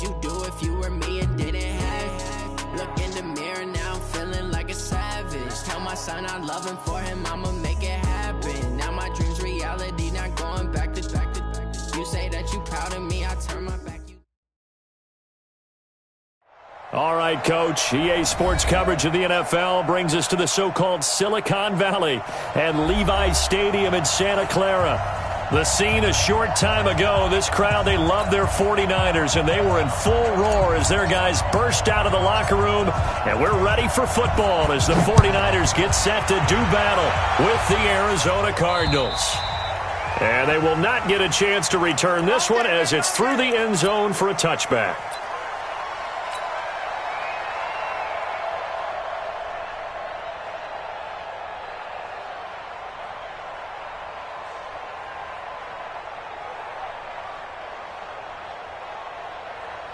would you do if you were me and didn't have? Look in the mirror now, I'm feeling like a savage. Tell my son I love him, for him I'ma make it happen. Now my dream's reality, not going back to. You say that you proud of me, I turn my back. All right, Coach. EA Sports coverage of the NFL brings us to the so-called Silicon Valley and Levi's Stadium in Santa Clara. The scene a short time ago, this crowd, they love their 49ers, and they were in full roar as their guys burst out of the locker room, and we're ready for football as the 49ers get set to do battle with the Arizona Cardinals. And they will not get a chance to return this one as it's through the end zone for a touchback.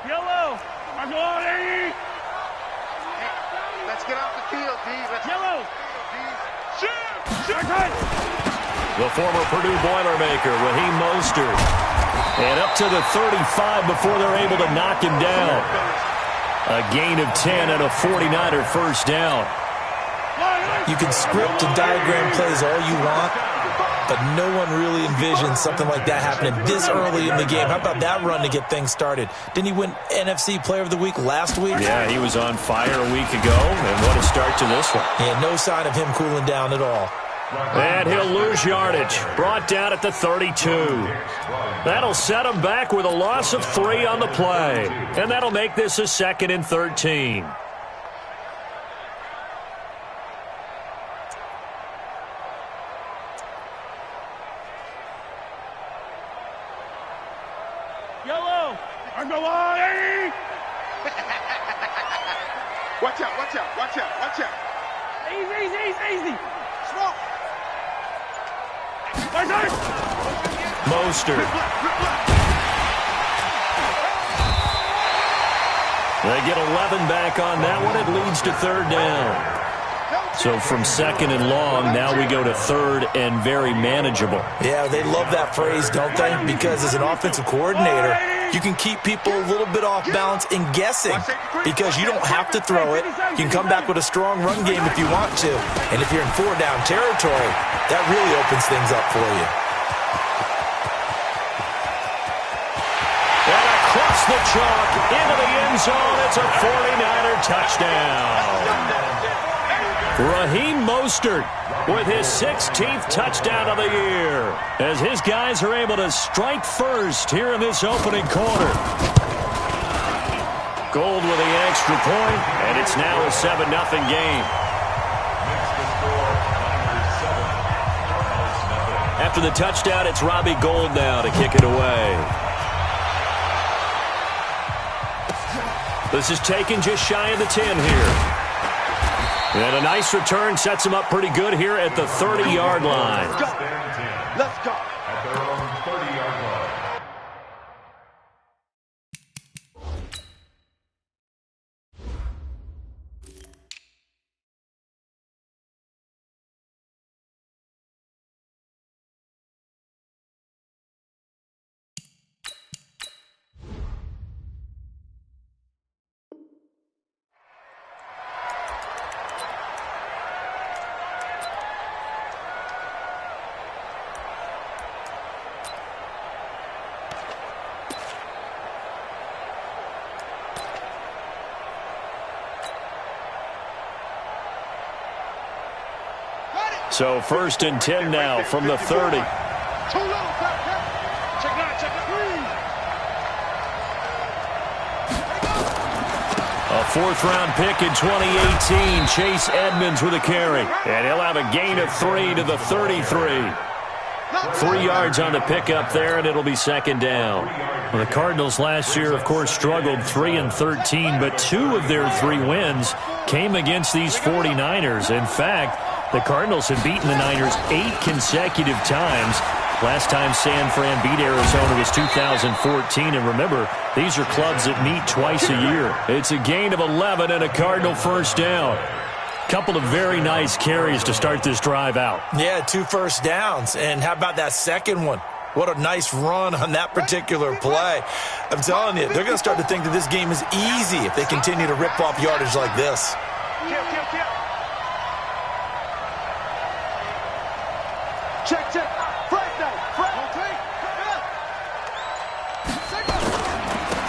Yellow! I'm going! Let's get off the field, D. Yellow! Shoot! The former Purdue Boilermaker, Raheem Mostert. And up to the 35 before they're able to knock him down. A gain of 10 and a 49er first down. You can script and diagram plays all you want, but no one really envisions something like that happening this early in the game. How about that run to get things started? Didn't he win NFC Player of the Week last week? Yeah, he was on fire a week ago, and what a start to this one. Yeah, no sign of him cooling down at all. And he'll lose yardage. Brought down at the 32. That'll set him back with a loss of 3 on the play. And that'll make this a 2nd and 13. Yellow! I'm going! Watch out, watch out, watch out, watch out. Easy! Small! Mostert. They get 11 back on that one. It leads to 3rd down. So from 2nd and long, now we go to 3rd and very manageable. Yeah, they love that phrase, don't they? Because as an offensive coordinator, you can keep people a little bit off balance and guessing because you don't have to throw it. You can come back with a strong run game if you want to. And if you're in 4-down territory, that really opens things up for you. And across the chalk into the end zone, it's a 49er touchdown. Raheem Mostert with his 16th touchdown of the year as his guys are able to strike first here in this opening quarter. Gold with the extra point, and it's now a 7-0 game. After the touchdown, it's Robbie Gould now to kick it away. This is taken just shy of the 10 here. And a nice return sets him up pretty good here at the 30-yard line. Let's go. Let's go. At their own 30-yard line. So 1st and 10 now from the 30. Too little, check it out. A 4th-round pick in 2018. Chase Edmonds with a carry. And he'll have a gain of 3 to the 33. 3 yards on the pickup there, and it'll be 2nd down. Well, the Cardinals last year, of course, struggled 3-13, but 2 of their 3 wins came against these 49ers. In fact, the Cardinals have beaten the Niners 8 consecutive times. Last time San Fran beat Arizona was 2014. And remember, these are clubs that meet twice a year. It's a gain of 11 and a Cardinal first down. Couple of very nice carries to start this drive out. Yeah, 2 first downs. And how about that second one? What a nice run on that particular play. I'm telling you, they're going to start to think that this game is easy if they continue to rip off yardage like this. Check.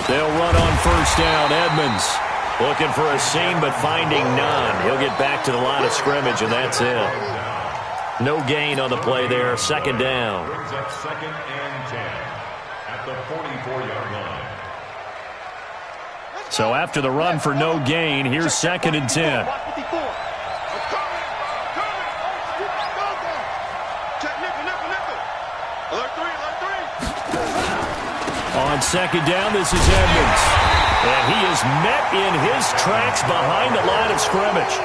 They'll run on first down. Edmonds looking for a seam, but finding none. He'll get back to the line of scrimmage, and that's it. No gain on the play there. Second down. Brings up 2nd and 10 at the 44-yard line. So after the run for no gain, here's 2nd and 10. On 2nd down, this is Edmonds. And he is met in his tracks behind the line of scrimmage.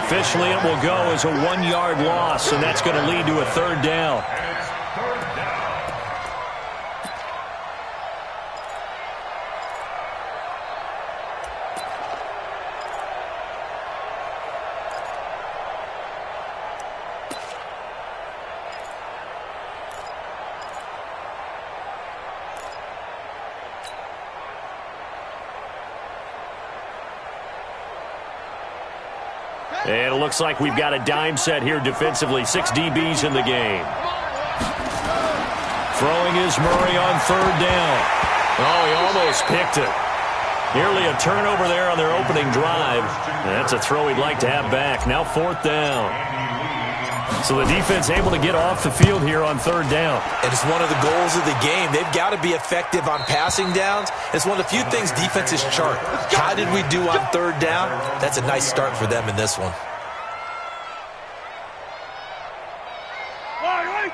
Officially, it will go as a 1-yard loss, and that's going to lead to a 3rd down. And it looks like we've got a dime set here defensively. 6 DBs in the game. Throwing is Murray on 3rd down. Oh, he almost picked it. Nearly a turnover there on their opening drive. That's a throw he'd like to have back. Now 4th down. So the defense able to get off the field here on 3rd down. And it's one of the goals of the game. They've got to be effective on passing downs. It's one of the few things defenses chart. How did we do on 3rd down? That's a nice start for them in this one.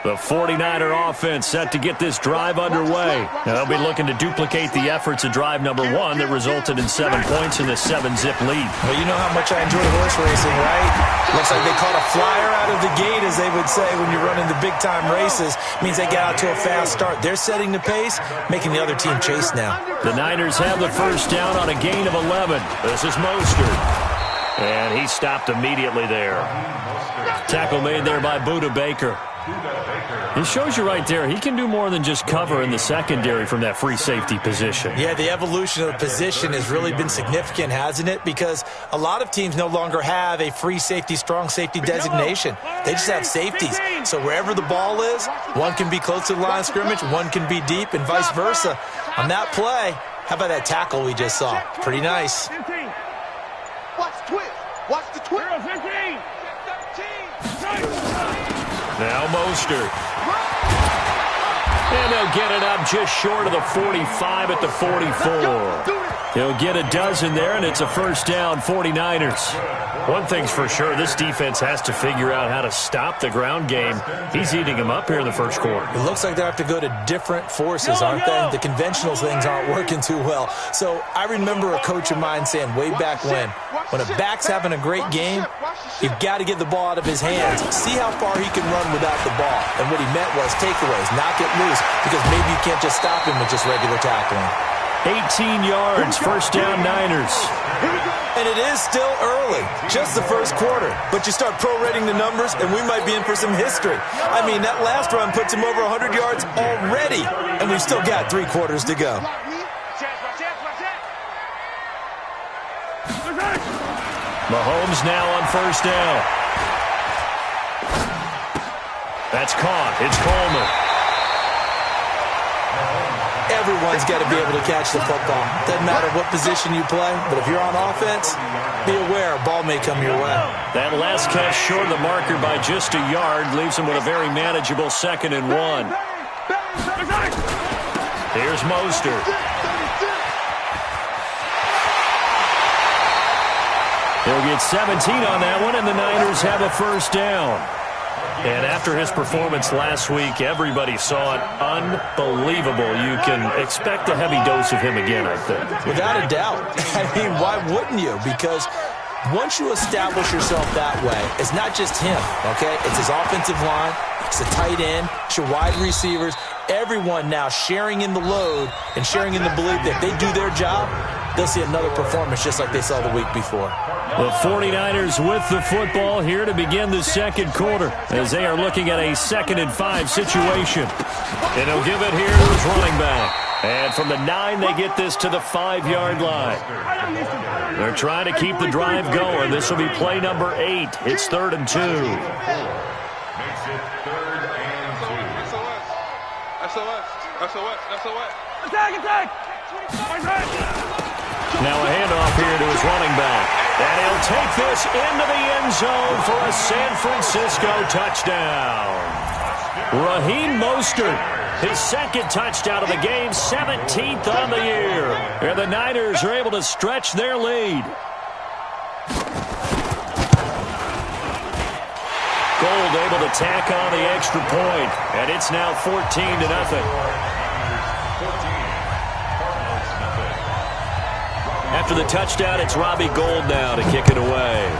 The 49er offense set to get this drive underway. Now they'll be looking to duplicate the efforts of drive number 1 that resulted in 7 points in the 7-zip lead. Well, you know how much I enjoy horse racing, right? Looks like they caught a flyer out of the gate, as they would say when you're running the big-time races. Means they get out to a fast start. They're setting the pace, making the other team chase now. The Niners have the first down on a gain of 11. This is Mostert. And he stopped immediately there. Tackle made there by Budda Baker. It shows you right there, he can do more than just cover in the secondary from that free safety position. Yeah, the evolution of the position has really been significant, hasn't it? Because a lot of teams no longer have a free safety, strong safety designation. They just have safeties. So wherever the ball is, one can be close to the line of scrimmage, one can be deep, and vice versa. On that play, how about that tackle we just saw? Pretty nice. Watch the twist. Now Mostert. And they'll get it up just short of the 45 at the 44. He'll get a dozen there, and it's a first down, 49ers. One thing's for sure, this defense has to figure out how to stop the ground game. He's eating them up here in the first quarter. It looks like they have to go to different forces, aren't they? The conventional things aren't working too well. So I remember a coach of mine saying way back when a back's having a great game, you've got to get the ball out of his hands. See how far he can run without the ball. And what he meant was takeaways, knock it loose, because maybe you can't just stop him with just regular tackling. 18 yards, first down Niners. And it is still early, just the first quarter. But you start prorating the numbers, and we might be in for some history. I mean, that last run puts him over 100 yards already, and we've still got 3 quarters to go. Mahomes now on first down. That's caught. It's Coleman. Everyone's got to be able to catch the football. Doesn't matter what position you play, but if you're on offense, be aware a ball may come your way. That last catch short of the marker by just a yard leaves him with a very manageable 2nd and 1. Here's Mostert. He'll get 17 on that one, and the Niners have a first down. And after his performance last week, everybody saw it. Unbelievable. You can expect a heavy dose of him again, I think. Without a doubt. I mean, why wouldn't you? Because once you establish yourself that way, it's not just him, okay? It's his offensive line, it's the tight end, it's your wide receivers, everyone now sharing in the load and sharing in the belief that if they do their job, they'll see another performance just like they saw the week before. The 49ers with the football here to begin the second quarter as they are looking at a 2nd and 5 situation. And he'll give it here to his running back. And from the 9, they get this to the 5-yard line. They're trying to keep the drive going. This will be play number 8. It's 3rd and 2. Makes it 3rd and 2. SOS. Attack! Now a handoff here to his running back. And he'll take this into the end zone for a San Francisco touchdown. Raheem Mostert. His 2nd touchdown of the game, 17th on the year. And the Niners are able to stretch their lead. Gold able to tack on the extra point, and it's now 14-0. After the touchdown, it's Robbie Gould now to kick it away.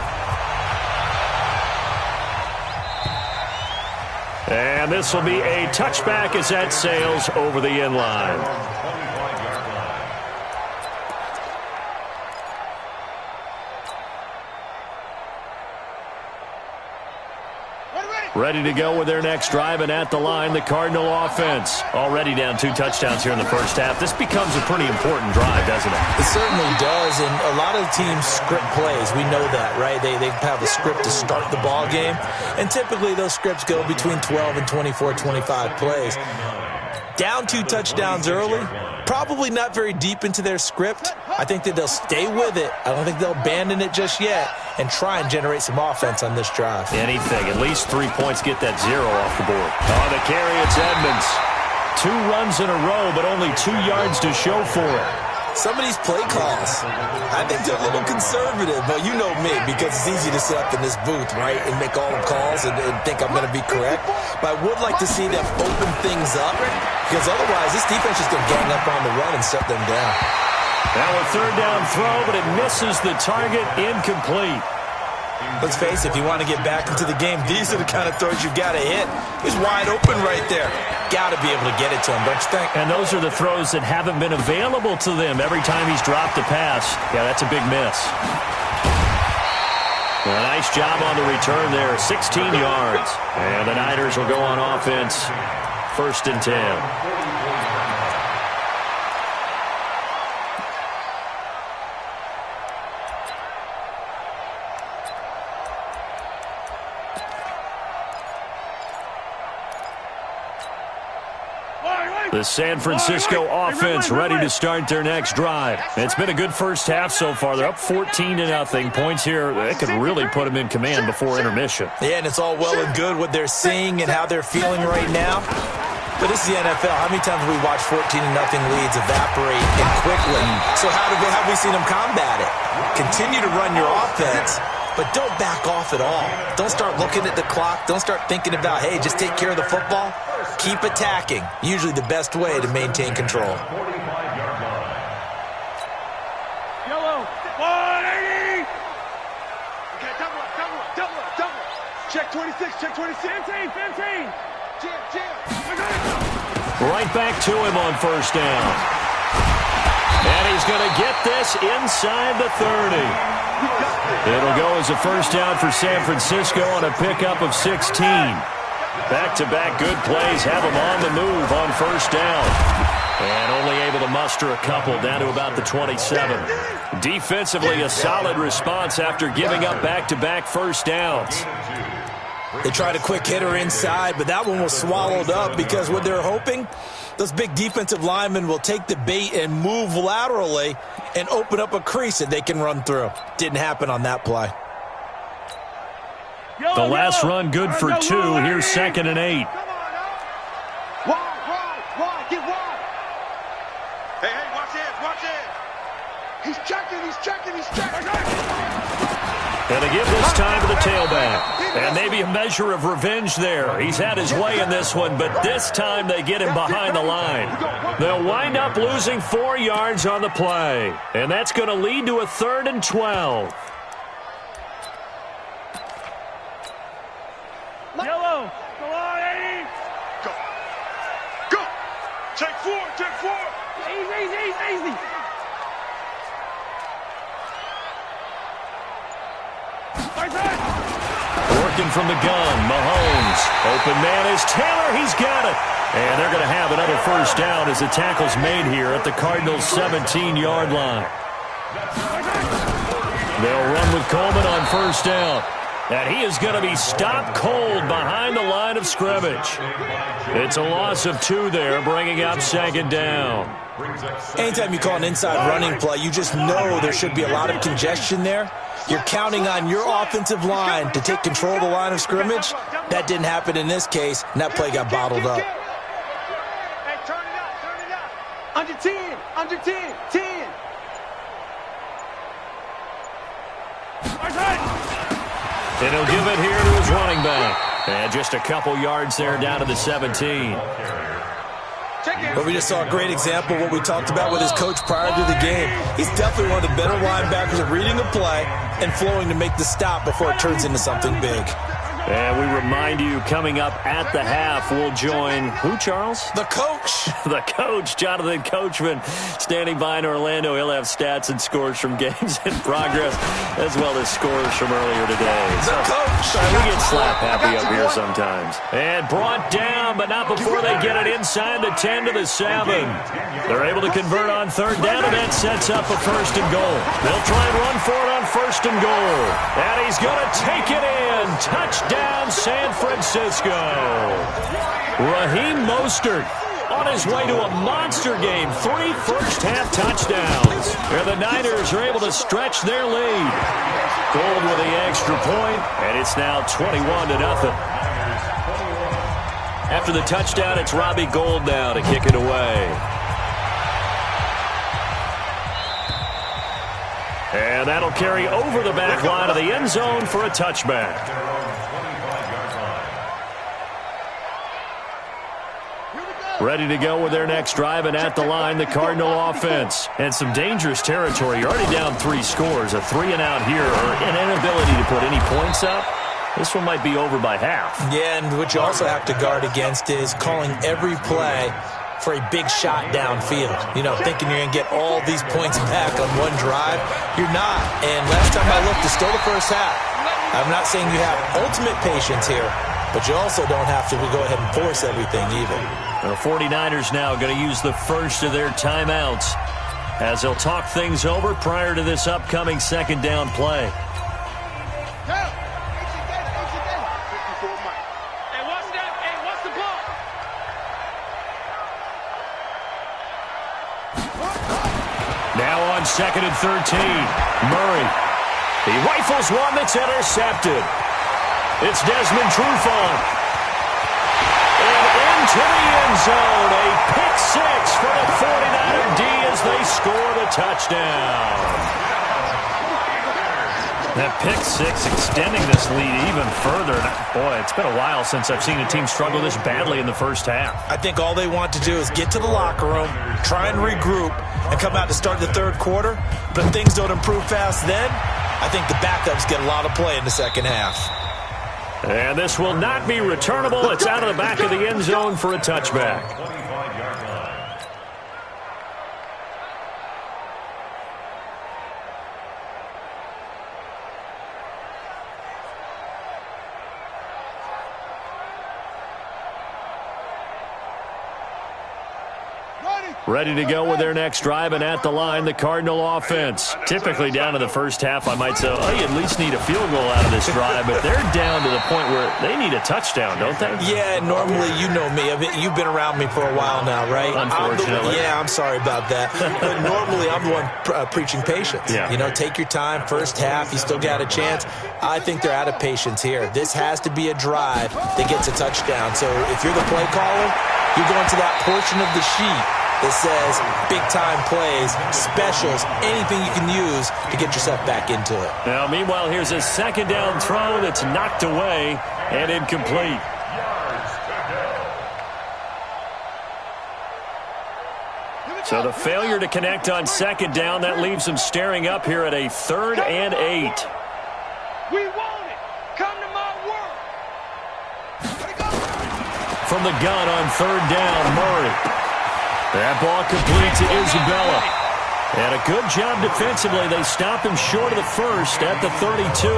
And this will be a touchback as that sails over the end line. Ready to go with their next drive, and at the line, the Cardinal offense. Already down 2 touchdowns here in the first half. This becomes a pretty important drive, doesn't it? It certainly does, and a lot of teams script plays. We know that, right? They have a script to start the ball game, and typically those scripts go between 12 and 24, 25 plays. Down 2 touchdowns early, probably not very deep into their script. I think that they'll stay with it. I don't think they'll abandon it just yet and try and generate some offense on this drive. Anything. At least 3 points, get that 0 off the board. On the carry, it's Edmonds. 2 runs in a row, but only 2 yards to show for it. Some of these play calls, I think they're a little conservative, but you know me, because it's easy to sit up in this booth, right, and make all the calls and think I'm going to be correct. But I would like to see them open things up, because otherwise this defense is going to gang up on the run and shut them down. Now a 3rd down throw, but it misses the target, incomplete. Let's face it, if you want to get back into the game, these are the kind of throws you've got to hit. He's wide open right there. Got to be able to get it to him, don't you think? And those are the throws that haven't been available to them every time he's dropped a pass. Yeah, that's a big miss. A nice job on the return there, 16 yards. And the Niners will go on offense, 1st and 10. The San Francisco offense ready to start their next drive. It's been a good first half so far. They're up 14-0. Points here, that could really put them in command before intermission. Yeah, and it's all well and good what they're seeing and how they're feeling right now. But this is the NFL. How many times have we watched 14-0 leads evaporate and quickly? So how have we seen them combat it? Continue to run your offense, but don't back off at all. Don't start looking at the clock. Don't start thinking about, hey, just take care of the football. Keep attacking. Usually the best way to maintain control. Yellow. 180. Okay, double. Check 26, check 26. 15. Right back to him on 1st down. And he's going to get this inside the 30. It'll go as a 1st down for San Francisco on a pickup of 16. Back-to-back good plays have him on the move on 1st down. And only able to muster a couple down to about the 27. Defensively, a solid response after giving up back-to-back 1st downs. They tried a quick hitter inside, but that one was swallowed up because what they're hoping, those big defensive linemen will take the bait and move laterally and open up a crease that they can run through. Didn't happen on that play. The last run good for 2. Here's 2nd and 8. Wide, get wide. Hey, watch it. He's checking. And they give this time to the tailback. And maybe a measure of revenge there. He's had his way in this one, but this time they get him behind the line. They'll wind up losing 4 yards on the play. And that's going to lead to a 3rd and 12. Yellow. Go on, 80. Go. Take 4. Easy. looking from the gun. Mahomes. Open man is Taylor. He's got it. And they're going to have another first down as the tackle's made here at the Cardinals' 17-yard line. They'll run with Coleman on first down. And he is going to be stopped cold behind the line of scrimmage. It's a loss of 2 there, bringing up second down. Anytime you call an inside running play, you just know there should be a lot of congestion there. You're counting on your offensive line to take control of the line of scrimmage. That didn't happen in this case, and that play got bottled up. Hey, turn it up. Under 10, under 10, 10. And he'll give it here to his running back. And just a couple yards there down to the 17. But we just saw a great example of what we talked about with his coach prior to the game. He's definitely one of the better linebackers at reading a play and flowing to make the stop before it turns into something big. And we remind you, coming up at the half, we'll join who, Charles? The coach. The coach, Jonathan Coachman, standing by in Orlando. He'll have stats and scores from games in progress, as well as scores from earlier today. The coach. We get slap happy up here sometimes. And brought down, but not before they get it inside the 10 to the 7. They're able to convert on third down, and that sets up a first and goal. They'll try and run for it on first and goal. And he's going to take it in. Touchdown. San Francisco. Raheem Mostert on his way to a monster game. 3 first-half touchdowns. And the Niners are able to stretch their lead. Gold with the extra point, and it's now 21-0. After the touchdown, it's Robbie Gould now to kick it away. And that'll carry over the back line of the end zone for a touchback. Ready to go with their next drive, and at the line, the Cardinal offense. And some dangerous territory. You're already down 3 scores. A 3-and-out here, or an inability to put any points up. This one might be over by half. Yeah, and what you also have to guard against is calling every play for a big shot downfield. You know, thinking you're going to get all these points back on one drive. You're not. And last time I looked, it's still the first half. I'm not saying you have ultimate patience here, but you also don't have to go ahead and force everything either. The 49ers now going to use the first of their timeouts as they'll talk things over prior to this upcoming second down play. Now on 2nd and 13, Murray. He rifles one that's intercepted. It's Desmond Trufant. To the end zone, a pick 6 for the 49er D as they score the touchdown. That pick 6 extending this lead even further. Boy, it's been a while since I've seen a team struggle this badly in the first half. I think all they want to do is get to the locker room, try and regroup, and come out to start the third quarter. But if things don't improve fast then, I think the backups get a lot of play in the second half. And this will not be returnable. It's out of the back of the end zone for a touchback. Ready to go with their next drive, and at the line, the Cardinal offense. Typically down to the first half, I might say, oh, you at least need a field goal out of this drive, but they're down to the point where they need a touchdown, don't they? Yeah, normally, you know me. You've been around me for a while now, right? Unfortunately. I'm sorry about that. But normally, I'm the one preaching patience. Yeah. You know, take your time. First half, you still got a chance. I think they're out of patience here. This has to be a drive that gets a touchdown. So if you're the play caller, you're going to that portion of the sheet that says big-time plays, specials, anything you can use to get yourself back into it. Now, meanwhile, here's a second down throw that's knocked away and incomplete. So the failure to connect on second down, that leaves them staring up here at a 3rd and 8. We want it. Come to my world. From the gun on 3rd down, Murray. That ball complete to Isabella. And a good job defensively. They stop him short of the first at the 32.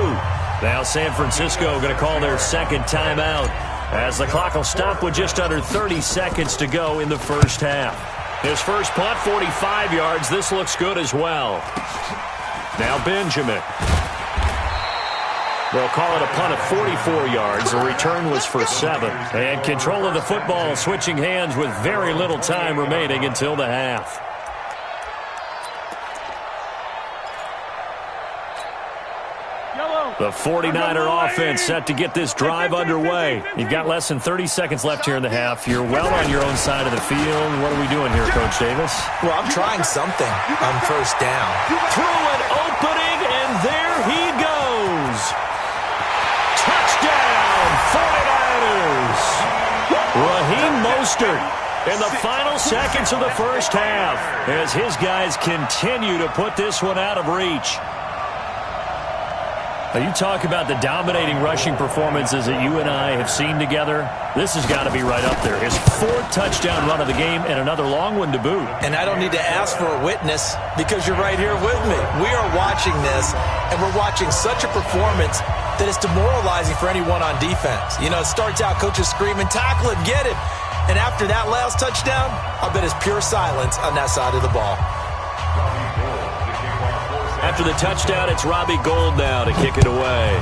Now San Francisco going to call their second timeout as the clock will stop with just under 30 seconds to go in the first half. His first punt, 45 yards. This looks good as well. Now Benjamin. They'll call it a punt of 44 yards. The return was for 7. And control of the football switching hands with very little time remaining until the half. The 49er offense set to get this drive underway. You've got less than 30 seconds left here in the half. You're well on your own side of the field. What are we doing here, Coach Davis? Well, I'm trying something on first down. Through an opening, and there he goes. Touchdown, 49ers. Raheem Mostert in the final seconds of the first half as his guys continue to put this one out of reach. Now, you talk about the dominating rushing performances that you and I have seen together. This has got to be right up there. His 4th touchdown run of the game and another long one to boot. And I don't need to ask for a witness because you're right here with me. We are watching this, and we're watching such a performance that it's demoralizing for anyone on defense. You know, it starts out coaches screaming, tackle him, get him. And after that last touchdown, I bet it's pure silence on that side of the ball. After the touchdown, it's Robbie Gould now to kick it away.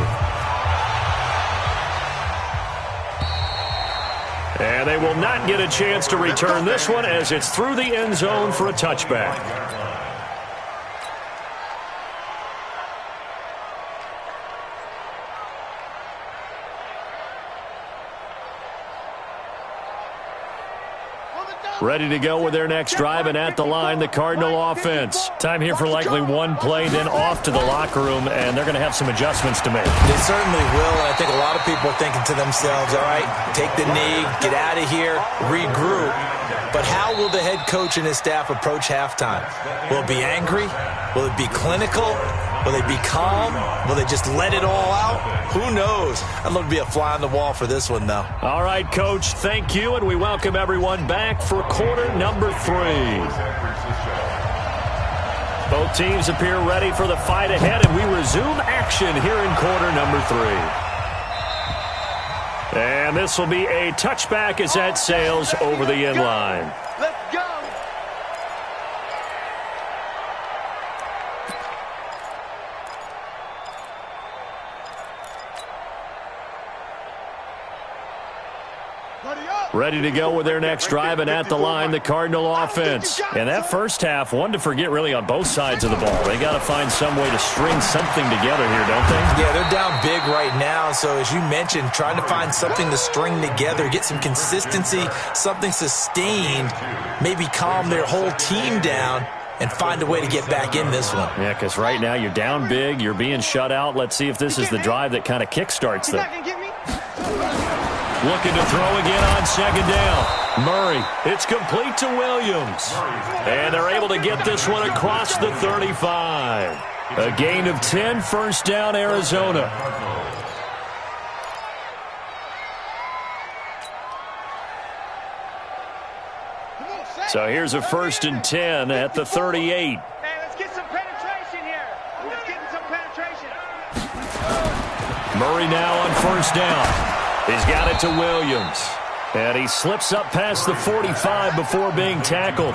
And they will not get a chance to return this one as it's through the end zone for a touchback. Ready to go with their next drive, and at the line, the Cardinal offense. Time here for likely one play, then off to the locker room, and they're going to have some adjustments to make. They certainly will, and I think a lot of people are thinking to themselves, all right, take the knee, get out of here, regroup. But how will the head coach and his staff approach halftime? Will it be angry? Will it be clinical? Will they be calm? Will they just let it all out? Who knows? I'd love to be a fly on the wall for this one, though. All right, Coach, thank you, and we welcome everyone back for quarter number 3. Both teams appear ready for the fight ahead, and we resume action here in quarter number 3. And this will be a touchback as that sails over the end line. Let's go. Ready to go with their next drive, and at the line, the Cardinal offense. And that first half, one to forget really on both sides of the ball. They got to find some way to string something together here, don't they? Yeah, they're down big right now. So as you mentioned, trying to find something to string together, get some consistency, something sustained, maybe calm their whole team down and find a way to get back in this one. Yeah, because right now you're down big, you're being shut out. Let's see if this is the drive that kind of kickstarts them. Looking to throw again on second down. Murray, it's complete to Williams. And they're able to get this one across the 35. A gain of 10, first down, Arizona. So here's a 1st and 10 at the 38. Hey, let's get some penetration here. Let's get some penetration. Murray now on first down. He's got it to Williams. And he slips up past the 45 before being tackled.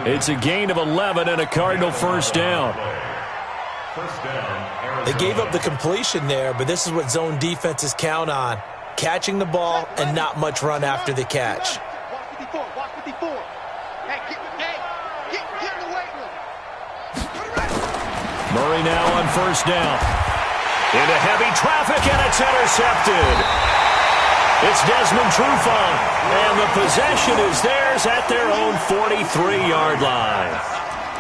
It's a gain of 11 and a Cardinal first down. They gave up the completion there, but this is what zone defenses count on. Catching the ball and not much run after the catch. Walk 54, walk 54. Hey, get in the weight room. Murray now on first down. Into heavy traffic, and it's intercepted. It's Desmond Trufant, and the possession is theirs at their own 43-yard line.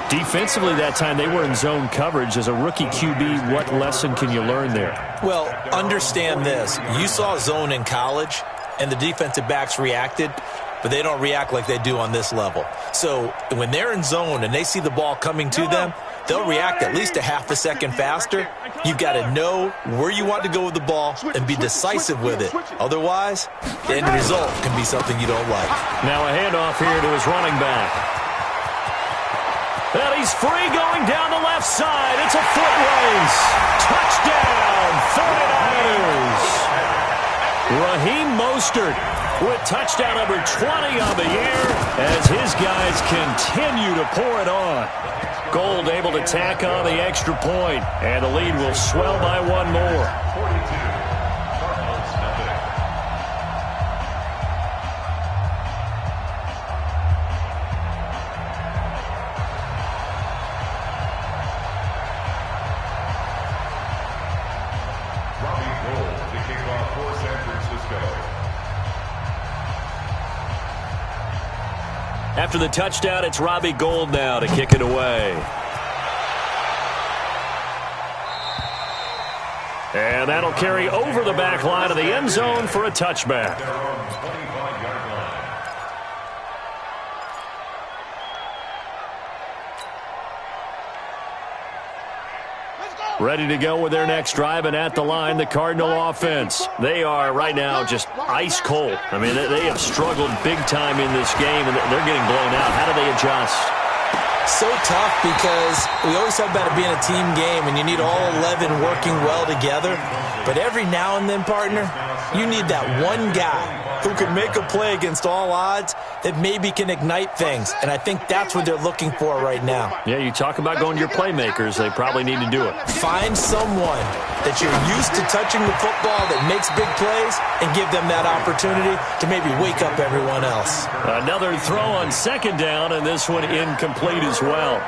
Defensively that time, they were in zone coverage. As a rookie QB, what lesson can you learn there? Well, understand this. You saw zone in college, and the defensive backs reacted, but they don't react like they do on this level. So when they're in zone and they see the ball coming to them, they'll react at least a half a second faster. You've got to know where you want to go with the ball and be decisive with it. Otherwise, the end result can be something you don't like. Now a handoff here to his running back. And he's free going down the left side. It's a foot race. Touchdown, 49ers. Raheem Mostert with touchdown number 20 on the year as his guys continue to pour it on. Gold able to tack on the extra point, and the lead will swell by one more. 42. After the touchdown, it's Robbie Gould now to kick it away. And that'll carry over the back line of the end zone for a touchback. Ready to go with their next drive, and at the line, the Cardinal offense. They are right now just ice cold. I mean, they have struggled big time in this game, and they're getting blown out. How do they adjust? So tough because we always talk about it being a team game, and you need all 11 working well together. But every now and then, partner, you need that one guy who can make a play against all odds that maybe can ignite things. And I think that's what they're looking for right now. Yeah, you talk about going to your playmakers. They probably need to do it. Find someone that you're used to touching the football that makes big plays and give them that opportunity to maybe wake up everyone else. Another throw on second down, and this one incomplete as well.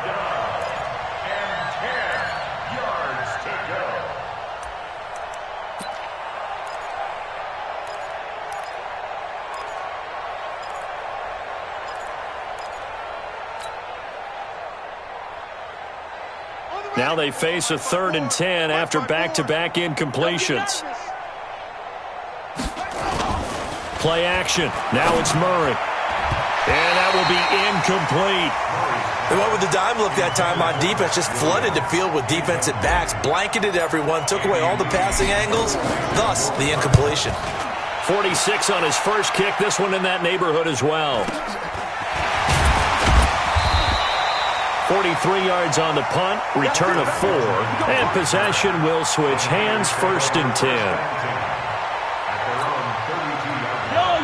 Now they face a 3rd and 10 after back-to-back incompletions. Play action. Now it's Murray. And that will be incomplete. They went with the dime look that time on defense, just flooded the field with defensive backs, blanketed everyone, took away all the passing angles, thus the incompletion. 46 on his first kick, this one in that neighborhood as well. 43 yards on the punt, return of 4, and possession will switch hands, 1st and 10.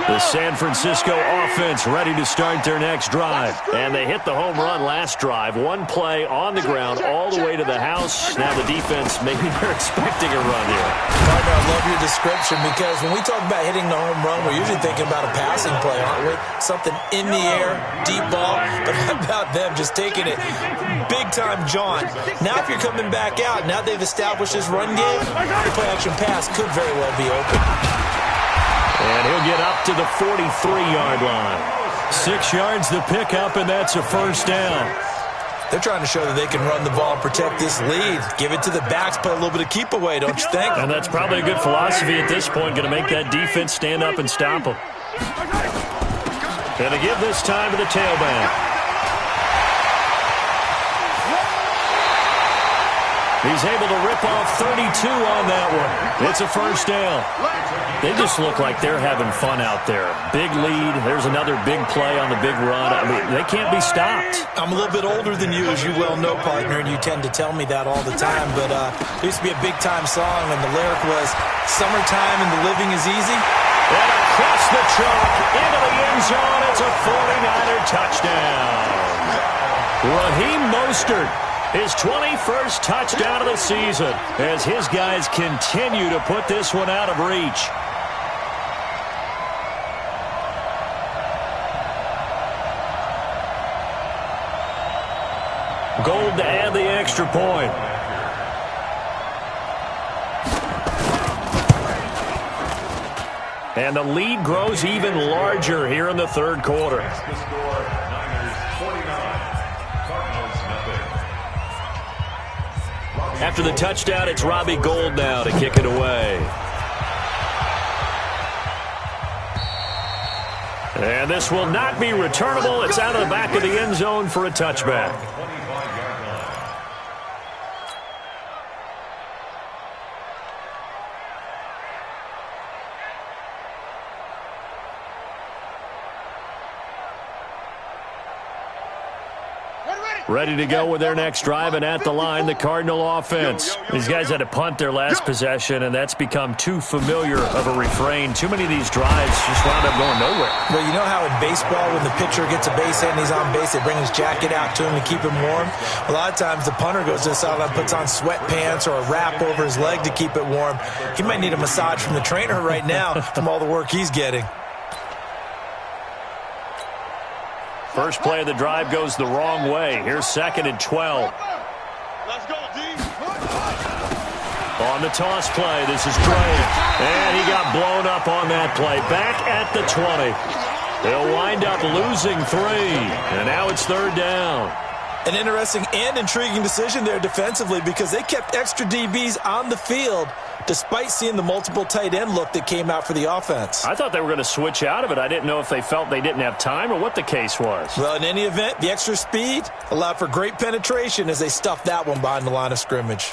The San Francisco offense ready to start their next drive. And they hit the home run last drive. One play on the ground all the way to the house. Now the defense, maybe they're expecting a run here. Partner, I love your description because when we talk about hitting the home run, we're usually thinking about a passing play, aren't we? Something in the air, deep ball. But how about them just taking it big-time jaunt? Now if you're coming back out, now they've established this run game, the play-action pass could very well be open. And he'll get up to the 43-yard line. 6 yards to pick up, and that's a 1st down. They're trying to show that they can run the ball and protect this lead. Give it to the backs, play a little bit of keep away, don't you think? And that's probably a good philosophy at this point, going to make that defense stand up and stop them. Going to give this time to the tailback. He's able to rip off 32 on that one. It's a 1st down. They just look like they're having fun out there. Big lead. There's another big play on the big run. I mean, they can't be stopped. I'm a little bit older than you, as you well know, partner, and you tend to tell me that all the time. But there used to be a big-time song, and the lyric was, "Summertime and the living is easy." And across the chalk, into the end zone, it's a 49er touchdown. Raheem Mostert. His 21st touchdown of the season as his guys continue to put this one out of reach. Gold to add the extra point. And the lead grows even larger here in the 3rd quarter. After the touchdown, it's Robbie Gould now to kick it away. And this will not be returnable. It's out of the back of the end zone for a touchback. Ready, ready. Ready to go with their next drive, and at the line, the Cardinal offense. These guys had to punt their last possession, and that's become too familiar of a refrain. Too many of these drives just wound up going nowhere. Well, you know how in baseball, when the pitcher gets a base hit and he's on base, they bring his jacket out to him to keep him warm? A lot of times the punter goes to the sideline, puts on sweatpants or a wrap over his leg to keep it warm. He might need a massage from the trainer right now from all the work he's getting. First play of the drive goes the wrong way. Here's 2nd and 12. Let's go, D. On the toss play, this is Drake. And he got blown up on that play. Back at the 20. They'll wind up losing 3. And now it's 3rd down. An interesting and intriguing decision there defensively because they kept extra DBs on the field despite seeing the multiple tight end look that came out for the offense. I thought they were going to switch out of it. I didn't know if they felt they didn't have time or what the case was. Well, in any event, the extra speed allowed for great penetration as they stuffed that one behind the line of scrimmage.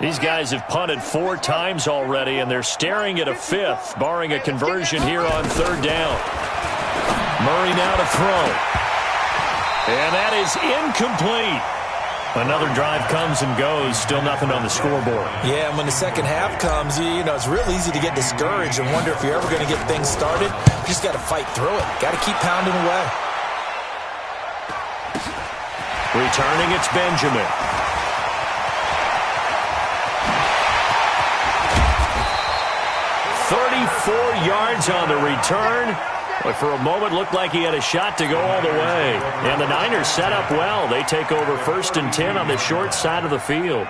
These guys have punted 4 times already, and they're staring at a 5th, barring a conversion here on 3rd down. Murray now to throw. And that is incomplete. Another drive comes and goes, still nothing on the scoreboard. Yeah, and when the second half comes, you know, it's real easy to get discouraged and wonder if you're ever going to get things started. You just got to fight through it. Got to keep pounding away. Returning, it's Benjamin. 34 yards on the return. But for a moment, looked like he had a shot to go all the way. And the Niners set up well. They take over 1st and 10 on the short side of the field.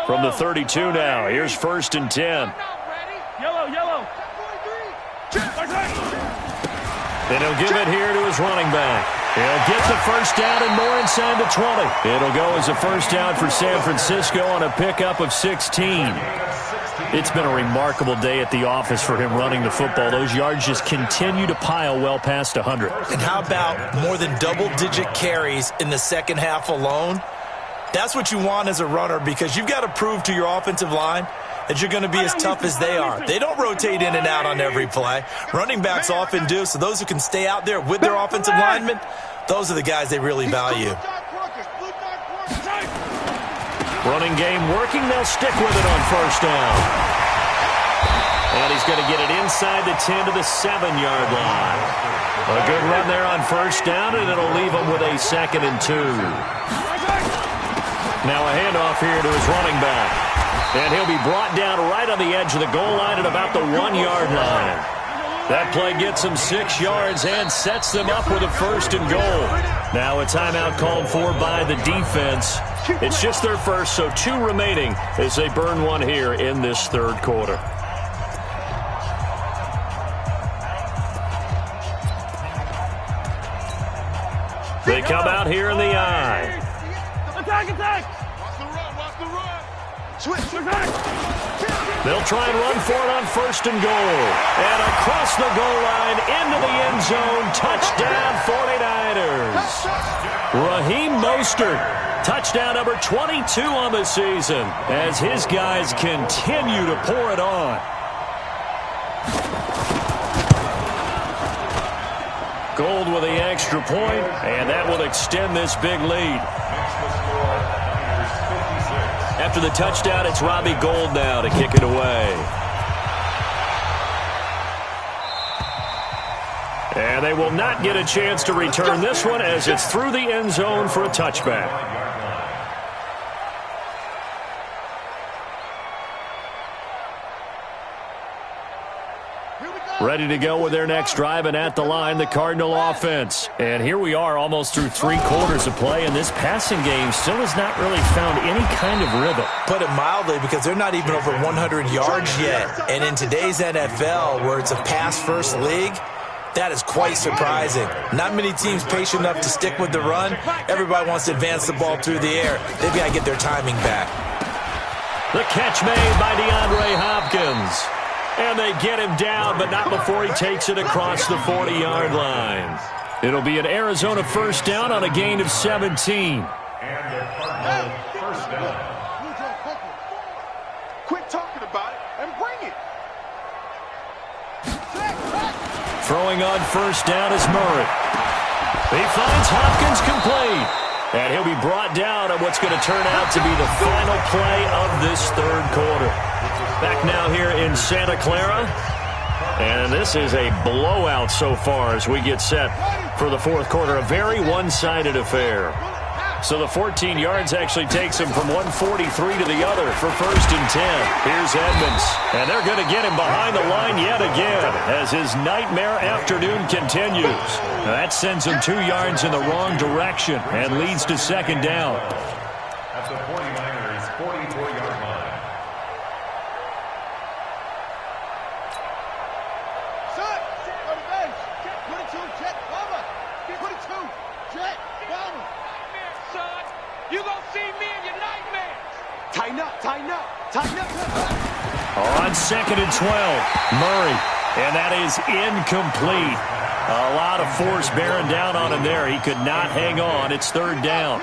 From the 32 now, here's 1st and 10. Yellow. And he'll give it here to his running back. He'll get the first down and more inside the 20. It'll go as a first down for San Francisco on a pickup of 16. It's been a remarkable day at the office for him running the football. Those yards just continue to pile well past 100. And how about more than double-digit carries in the second half alone? That's what you want as a runner because you've got to prove to your offensive line that you're going to be as tough as they are. They don't rotate in and out on every play. Running backs often do, so those who can stay out there with their offensive linemen, those are the guys they really value. Running game working. They'll stick with it on first down. And he's going to get it inside the 10 to the 7-yard line. A good run there on first down, and it'll leave him with a 2nd and 2. Now a handoff here to his running back. And he'll be brought down right on the edge of the goal line at about the 1-yard line. That play gets them 6 yards and sets them up with a 1st and goal. Now a timeout called for by the defense. It's just their first, so 2 remaining as they burn one here in this 3rd quarter. They come out here in the eye. Attack! Watch the run! They'll try and run for it on 1st and goal. And across the goal line, into the end zone, touchdown 49ers. Raheem Mostert, touchdown number 22 on the season, as his guys continue to pour it on. Gold with the extra point, and that will extend this big lead. After the touchdown, it's Robbie Gould now to kick it away. And they will not get a chance to return this one as it's through the end zone for a touchback. Ready to go with their next drive, and at the line, the Cardinal offense. And here we are almost through 3 quarters of play, and this passing game still has not really found any kind of rhythm. Put it mildly, because they're not even over 100 yards yet. And in today's NFL, where it's a pass-first league, That is quite surprising. Not many teams patient enough to stick with the run. Everybody wants to advance the ball through the air. They've got to get their timing back. The catch made by DeAndre Hopkins. And they get him down, but not before he takes it across the 40-yard line. It'll be an Arizona first down on a gain of 17. And the Cardinals first down. Quit talking about it and bring it. Throwing on first down is Murray. He finds Hopkins complete. And he'll be brought down at what's going to turn out to be the final play of this third quarter. Back now here in Santa Clara. And this is a blowout so far as we get set for the fourth quarter. A very one-sided affair. So the 14 yards actually takes him from 143 to the other for first and 10. Here's Edmonds. And they're going to get him behind the line yet again as his nightmare afternoon continues. Now that sends him 2 yards in the wrong direction and leads to second down. At the 49ers' 44-yard line. Son, go to base. Put it to him, Jet. Bomber. Put it to him, Jet. Bomber. Son, you gonna see me in your nightmares. Tighten up, tighten up, tighten up. On second and 12, Murray. And that is incomplete. A lot of force bearing down on him there. He could not hang on. It's third down.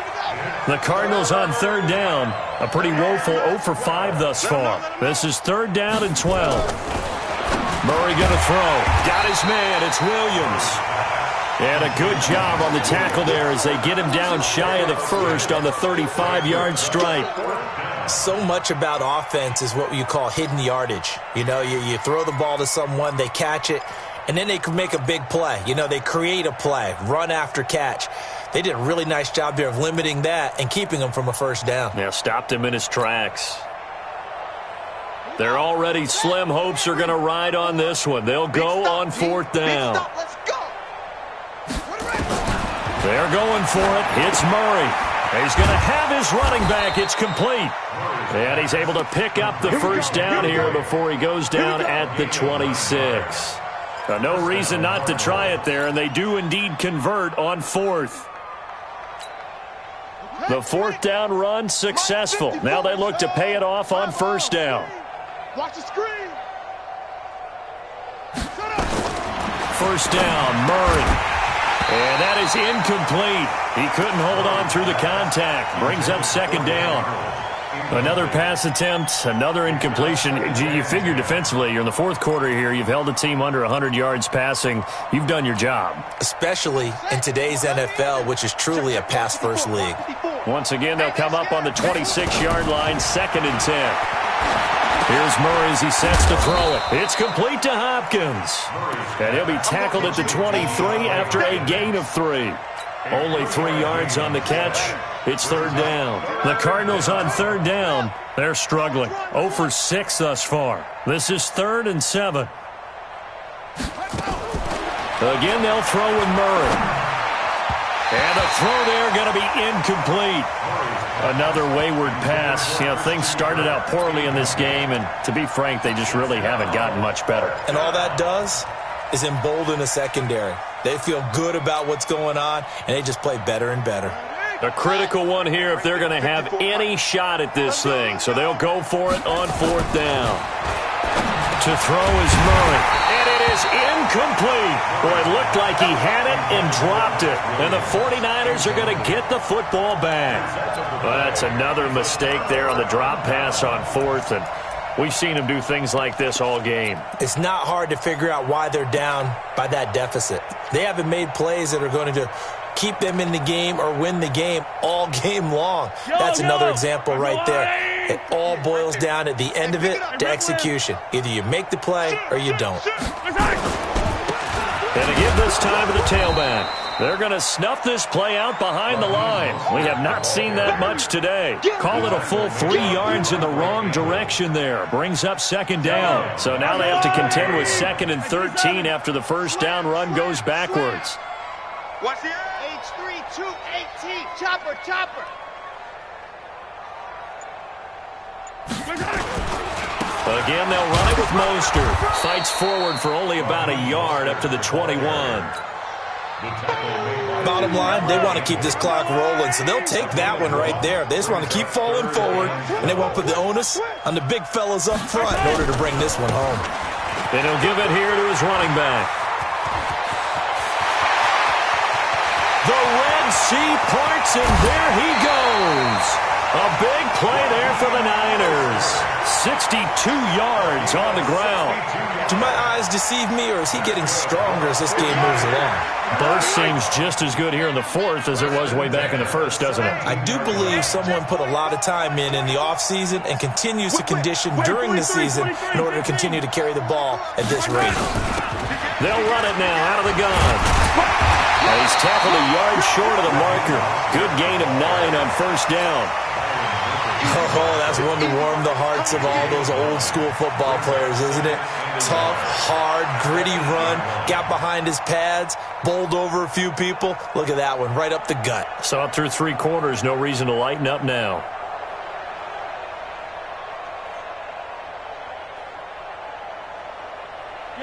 The Cardinals on third down. A pretty woeful 0 for 5 thus far. This is third down and 12. Murray going to throw. Got his man. It's Williams. And a good job on the tackle there as they get him down shy of the first on the 35-yard stripe. So much about offense is what you call hidden yardage. You know, you throw the ball to someone, they catch it, and then they can make a big play. You know, they create a play, run after catch. They did a really nice job there of limiting that and keeping him from a first down. Yeah, stopped him in his tracks. They're already slim hopes are going to ride on this one. They'll go on fourth down. Let's go. They're going for it. It's Murray. He's going to have his running back. It's complete. And he's able to pick up the first down here before he goes down at the 26. No reason not to try it there, and they do indeed convert on fourth. The fourth down run successful. Now they look to pay it off on first down. Watch the screen. First down, Murray. And that is incomplete. He couldn't hold on through the contact. Brings up second down. Another pass attempt, another incompletion. You figure defensively, you're in the fourth quarter here. You've held the team under 100 yards passing. You've done your job. Especially in today's NFL, which is truly a pass-first league. Once again, they'll come up on the 26-yard line, second and 10. Here's Murray as he sets to throw it. It's complete to Hopkins. And he'll be tackled at the 23 after a gain of 3. Only 3 yards on the catch. It's third down. The Cardinals on third down. They're struggling. 0 for 6 thus far. This is third and 7. Again, they'll throw with Murray. And the throw there going to be incomplete. Another wayward pass. You know, things started out poorly in this game, and to be frank, they just really haven't gotten much better. And all that does is embolden the secondary. They feel good about what's going on, and they just play better and better. A critical one here if they're going to have any shot at this thing. So they'll go for it on fourth down. To throw is Murray. And it is incomplete. Boy, it looked like he had it and dropped it. And the 49ers are going to get the football back. Well, that's another mistake there on the drop pass on fourth. And we've seen him do things like this all game. It's not hard to figure out why they're down by that deficit. They haven't made plays that are going to keep them in the game or win the game all game long. That's another example right there. It all boils down at the end of it to execution. Either you make the play or you don't. And to give this time to the tailback. They're going to snuff this play out behind the line. We have not seen that much today. Call it a full 3 yards in the wrong direction there. Brings up second down. So now they have to contend with second and 13 after the first down run goes backwards. Watch the H3218. Chopper, chopper. Again, they'll run it with Mostert. Fights forward for only about a yard up to the 21. Bottom line, they want to keep this clock rolling, so they'll take that one right there. They just want to keep falling forward, and they won't put the onus on the big fellas up front in order to bring this one home. And he'll give it here to his running back. The Red Sea parts, and there he goes. A big play there for the Niners. 62 yards on the ground. Do my eyes deceive me, or is he getting stronger as this game moves along? Burst seems just as good here in the fourth as it was way back in the first, doesn't it? I do believe someone put a lot of time in the offseason and continues to condition during the season in order to continue to carry the ball at this rate. They'll run it now out of the gun. He's tackled a yard short of the marker. Good gain of 9 on first down. Oh, that's one to warm the hearts of all those old-school football players, isn't it? Tough, hard, gritty run, got behind his pads, bowled over a few people. Look at that one, right up the gut. So up through 3 quarters, no reason to lighten up now.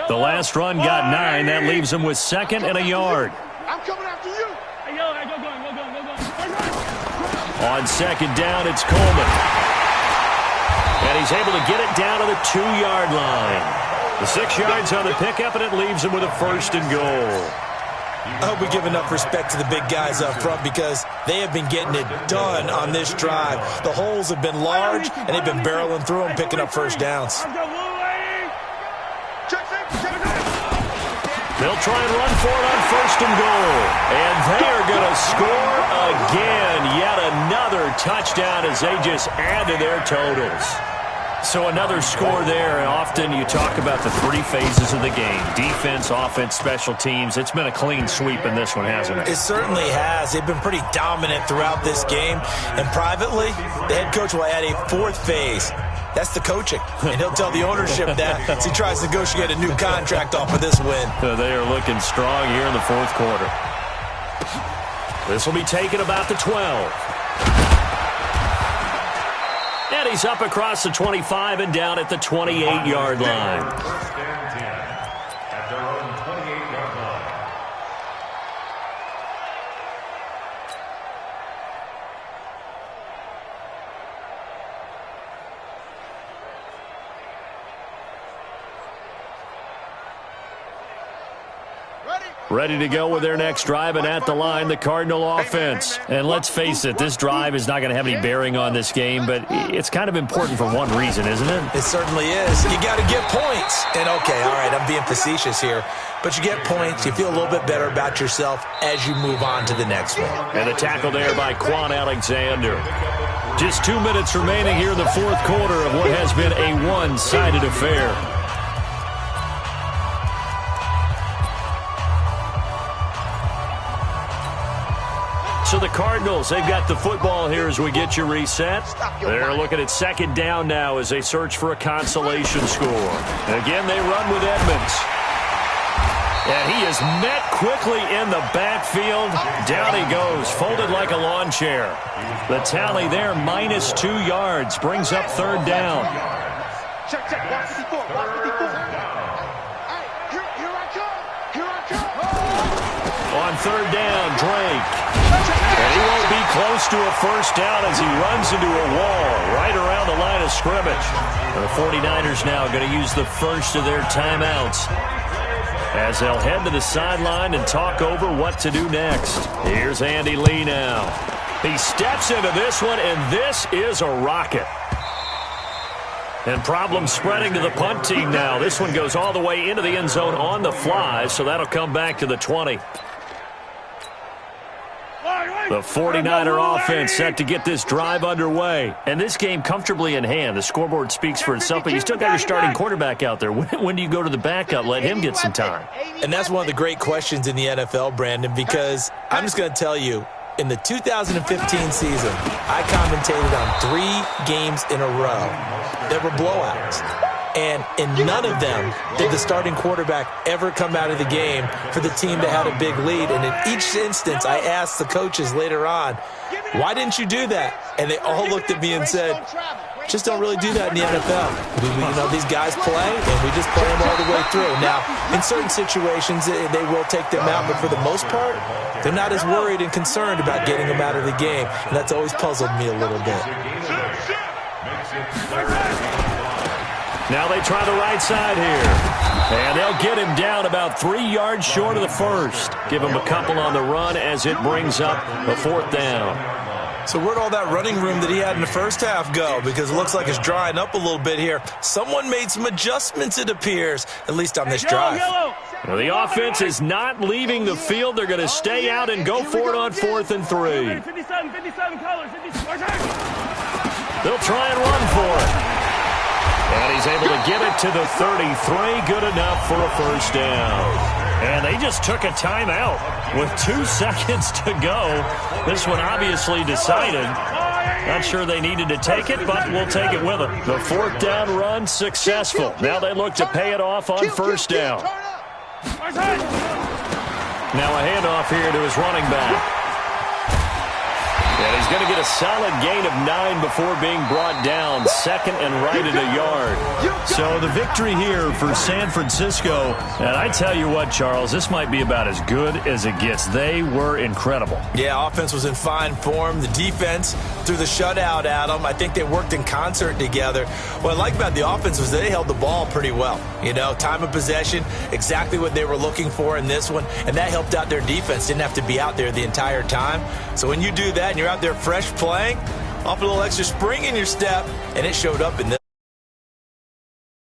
The last run got 9. That leaves him with 2nd and a yard. I'm coming after you. On 2nd down, it's Coleman. And he's able to get it down to the 2-yard line. The 6 yards on the pickup, and it leaves him with a 1st and goal. I hope we give enough respect to the big guys up front because they have been getting it done on this drive. The holes have been large, and they've been barreling through them, picking up first downs. They'll try and run for it on 1st and goal. And they're going to score again. Yet another touchdown as they just add to their totals. So another score there. And often you talk about the 3 phases of the game. Defense, offense, special teams. It's been a clean sweep in this one, hasn't it? It certainly has. They've been pretty dominant throughout this game. And privately, the head coach will add a 4th phase. That's the coaching, and he'll tell the ownership that as he tries to negotiate a new contract off of this win. They are looking strong here in the 4th quarter. This will be taken about the 12. And he's up across the 25 and down at the 28-yard line. First and 10 at their own 28-yard line. Ready to go with their next drive, and at the line, the Cardinal offense. And let's face it, this drive is not going to have any bearing on this game, but it's kind of important for one reason, isn't it? It certainly is. You got to get points. And, okay, all right, I'm being facetious here, but you get points, you feel a little bit better about yourself as you move on to the next one. And the tackle there by Quan Alexander. Just 2 minutes remaining here in the 4th quarter of what has been a one-sided affair. So the Cardinals, they've got the football here as we get you reset. They're looking at 2nd down now as they search for a consolation score. Again, they run with Edmonds. And he is met quickly in the backfield. Down he goes, folded like a lawn chair. The tally there, -2 yards, brings up 3rd down. Check, check, 154, 154. Here I come. On 3rd down, Drake. And he won't be close to a 1st down as he runs into a wall right around the line of scrimmage. And the 49ers now going to use the first of their timeouts as they'll head to the sideline and talk over what to do next. Here's Andy Lee now. He steps into this one, and this is a rocket. And problems spreading to the punt team now. This one goes all the way into the end zone on the fly, so that'll come back to the 20. The 49er offense set to get this drive underway. And this game comfortably in hand. The scoreboard speaks for itself, but you still got your starting quarterback out there. When do you go to the backup? Let him get some time. And that's one of the great questions in the NFL, Brandon, because I'm just going to tell you, in the 2015 season, I commentated on 3 games in a row that were blowouts. And in none of them did the starting quarterback ever come out of the game for the team that had a big lead. And in each instance, I asked the coaches later on, why didn't you do that? And they all looked at me and said, Just don't really do that in the NFL. These guys play, and we just play them all the way through. Now, in certain situations, they will take them out, but for the most part, they're not as worried and concerned about getting them out of the game, and that's always puzzled me a little bit. Now they try the right side here. And they'll get him down about 3 yards short of the first. Give him a couple on the run as it brings up a 4th down. So where'd all that running room that he had in the first half go? Because it looks like it's drying up a little bit here. Someone made some adjustments, it appears, at least on this drive. Well, the offense is not leaving the field. They're going to stay out and go for it on 4th and 3. They'll try and run for it. And he's able to get it to the 33. Good enough for a first down. And they just took a timeout with 2 seconds to go. This one obviously decided. Not sure they needed to take it, but we'll take it with them. The 4th down run successful. Now they look to pay it off on first down. Now a handoff here to his running back. And he's going to get a solid gain of 9 before being brought down. 2nd and right at a yard. So the victory here for San Francisco. And I tell you what, Charles, this might be about as good as it gets. They were incredible. Yeah, offense was in fine form. The defense threw the shutout at them. I think they worked in concert together. What I like about the offense was they held the ball pretty well. Time of possession, exactly what they were looking for in this one. And that helped out their defense. Didn't have to be out there the entire time. So when you do that and you're out there fresh playing, off a little extra spring in your step, and it showed up in this.